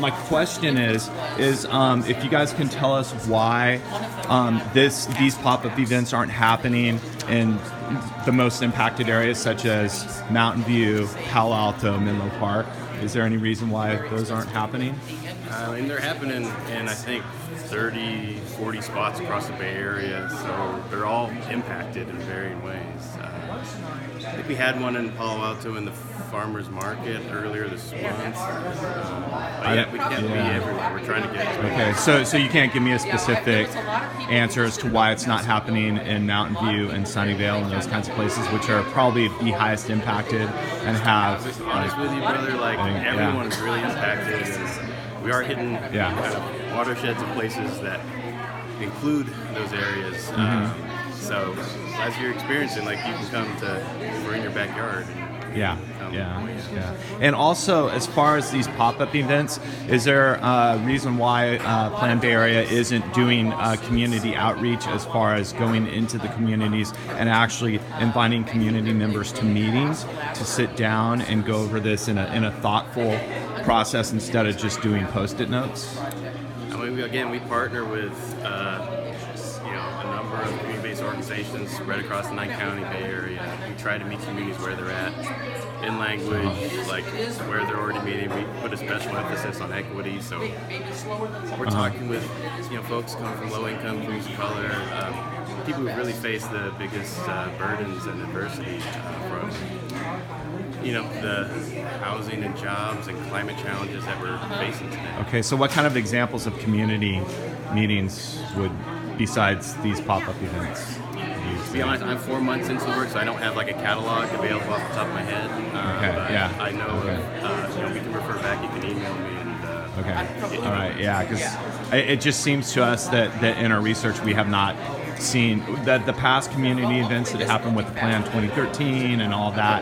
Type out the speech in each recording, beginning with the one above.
my question is if you guys can tell us why these pop-up events aren't happening in the most impacted areas such as Mountain View, Palo Alto, Menlo Park. Is there any reason why those aren't happening? I mean, they're happening in, I think, 30, 40 spots across the Bay Area, so they're all impacted in varying ways. I think we had one in Palo Alto in the farmers market earlier this month. But we can't be everywhere. We're trying to get. Okay, so you can't give me a specific answer as to why it's not happening in Mountain View and Sunnyvale and those kinds of places, which are probably the highest impacted and have. To be honest with you, brother, everyone is really impacted. And we are hitting kind of watersheds of places that include those areas. So as you're experiencing, you can come to, we're in your backyard. Yeah. And also, as far as these pop-up events, is there a reason why Plan Bay Area isn't doing community outreach as far as going into the communities and actually inviting community members to meetings to sit down and go over this in a thoughtful process instead of just doing Post-it notes? I mean, we partner with a number of community-based organizations spread across the 9-county Bay Area. We try to meet communities where they're at, in language, where they're already meeting. We put a special emphasis on equity. So we're talking with folks coming from low-income communities of color, people who really face the biggest burdens and adversity from the housing and jobs and climate challenges that we're facing today. Okay, so what kind of examples of community meetings besides these pop-up events? To be honest, I'm 4 months into the work, so I don't have a catalog available off the top of my head. I know we can refer back. You can email me. All right, because it just seems to us that in our research we have not seen that the past community events that happened with the Plan 2013 and all that.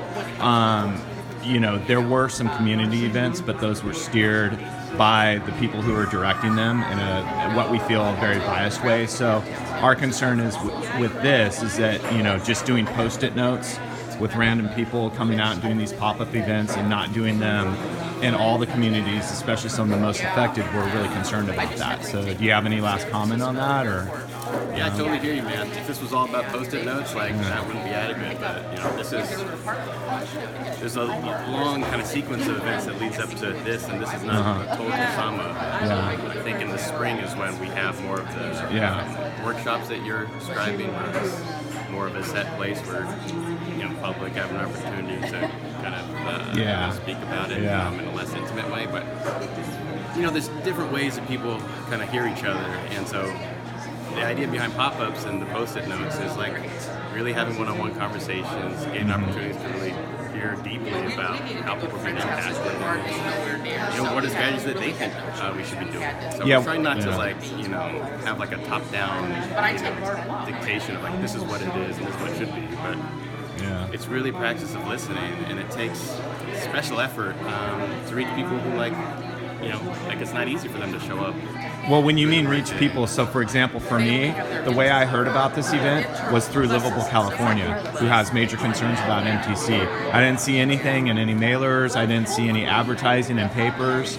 There were some community events, but those were steered by the people who are directing them in what we feel a very biased way. So our concern is with this is that just doing Post-it notes with random people coming out and doing these pop-up events and not doing them in all the communities, especially some of the most affected, we're really concerned about that. So do you have any last comment on that? Or yeah, I totally hear you, man. If this was all about Post-it notes, that wouldn't be adequate. But there's a long kind of sequence of events that leads up to this, and this is not a total sum of. I think in the spring is when we have more of the workshops that you're describing, where it's more of a set place where public have an opportunity to kind of speak about it in a less intimate way. But there's different ways that people kind of hear each other, and so the idea behind pop-ups and the Post-it notes is really having one-on-one conversations, getting opportunities to really hear deeply about how people are being impacted. What are strategies that they think we should be doing. So we're trying not to have a top-down dictation of this is what it is and this is what it should be, but it's really a practice of listening, and it takes special effort to reach people who it's not easy for them to show up. Well, when you mean reach people, so for example, for me, the way I heard about this event was through Livable California, who has major concerns about MTC. I didn't see anything in any mailers. I didn't see any advertising in papers.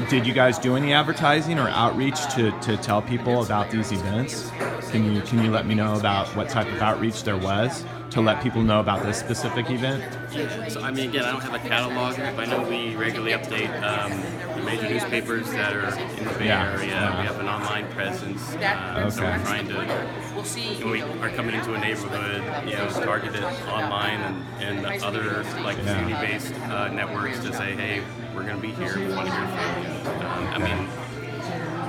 Did you guys do any advertising or outreach to tell people about these events? Can you let me know about what type of outreach there was to let people know about this specific event? So, again, I don't have a catalog, but I know we regularly update the major newspapers that are in the Bay Area. We have an online presence. So we're trying to, when we are coming into a neighborhood, target it online and other community-based networks to say, hey, we're going to be here. We want to hear from you.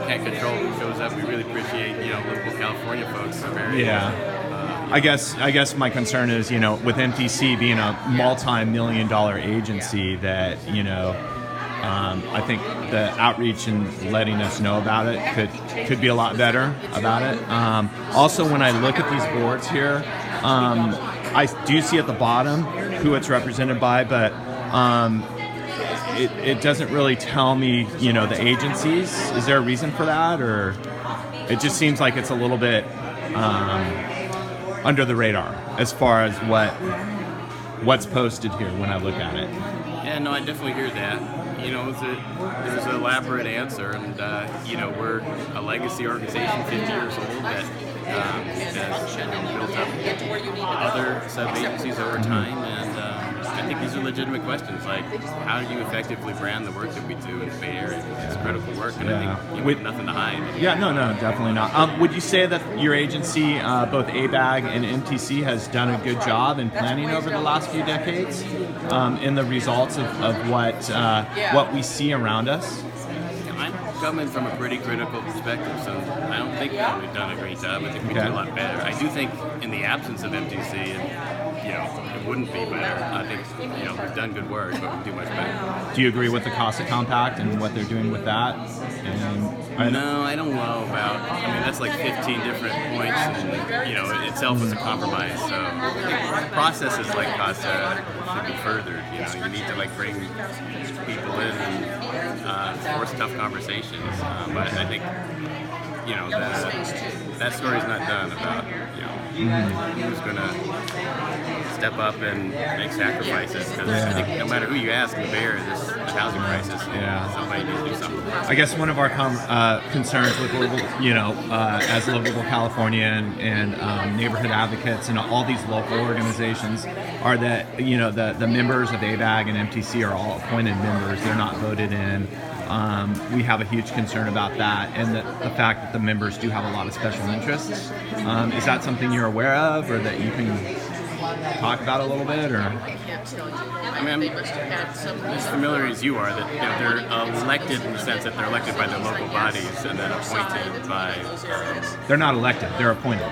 Can't control who shows up. We really appreciate, local California folks. I guess my concern is, with MTC being a multi-million-dollar agency, that I think the outreach and letting us know about it could be a lot better about it. Also, when I look at these boards here, I do see at the bottom who it's represented by, but it doesn't really tell me, the agencies. Is there a reason for that, or it just seems like it's a little bit under the radar as far as what's posted here when I look at it? Yeah, no, I definitely hear that. you know, there's an elaborate answer, and you know, we're a legacy organization, 50 years old, that has, you know, built up other sub-agencies over time, and I think these are legitimate questions, like how do you effectively brand the work that we do in the Bay Area? It's critical work, and I think you have nothing to hide. Yeah, no, definitely not. Would you say that your agency, both ABAG and MTC, has done a good job in planning over the last few decades in the results of what we see around us? I'm coming from a pretty critical perspective, so I don't think that we've done a great job. I think we do a lot better. I do think in the absence of MTC, and, you know, it wouldn't be better. I think, you know, we've done good work, but we do much better. Do you agree with the CASA Compact and what they're doing with that? No, I don't know about. I mean, that's like 15 different points, and you know, it itself was a compromise. So I think processes like CASA should be furthered. You know, you need to like bring people in and force tough conversations. But I think, you know, that story's not done about, you know, who's going to step up and make sacrifices. Because I think no matter who you ask in the Bay Area, there's a housing crisis. Somebody needs to do something. I guess one of our concerns with as Livable California and neighborhood advocates and all these local organizations are that, you know, the members of ABAG and MTC are all appointed members. They're not voted in. We have a huge concern about that, and the fact that the members do have a lot of special interests. Is that something you're aware of, or that you can talk about a little bit? Or I can't tell you. I mean, I'm as familiar as you are that, you know, they're elected in the sense that they're elected by their local bodies and then appointed by. They're not elected; they're appointed.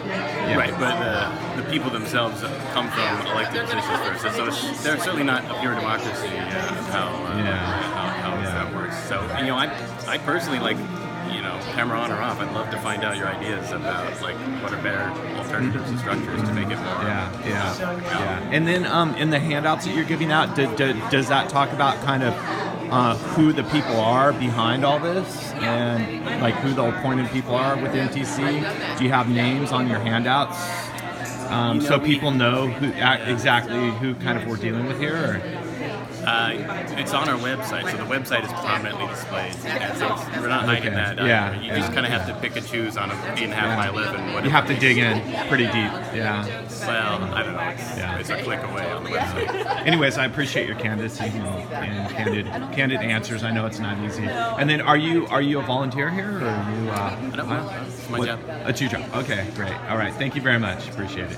Yeah. Right, but the people themselves come from elected positions first, so they're certainly not a pure democracy. How that works. So, you know, I personally, like, you know, camera on or off, I'd love to find out your ideas about like what are better alternatives and structures to make it more. Yeah. And then in the handouts that you're giving out, does that talk about kind of who the people are behind all this, and like who the appointed people are with MTC? Do you have names on your handouts so people know exactly who kind of we're dealing with here? Or? It's on our website, so the website is prominently displayed, and so we're not hiding that. You just kind of have to pick and choose on a 8.5 by 11. You have to dig in pretty deep. Yeah. Well, I don't know. It's a click away on the website. Anyways, I appreciate your candidacy and candid answers. I know it's not easy. And then, are you a volunteer here, or are you? I don't know. It's my job. It's your job. Okay, great. All right. Thank you very much. Appreciate it.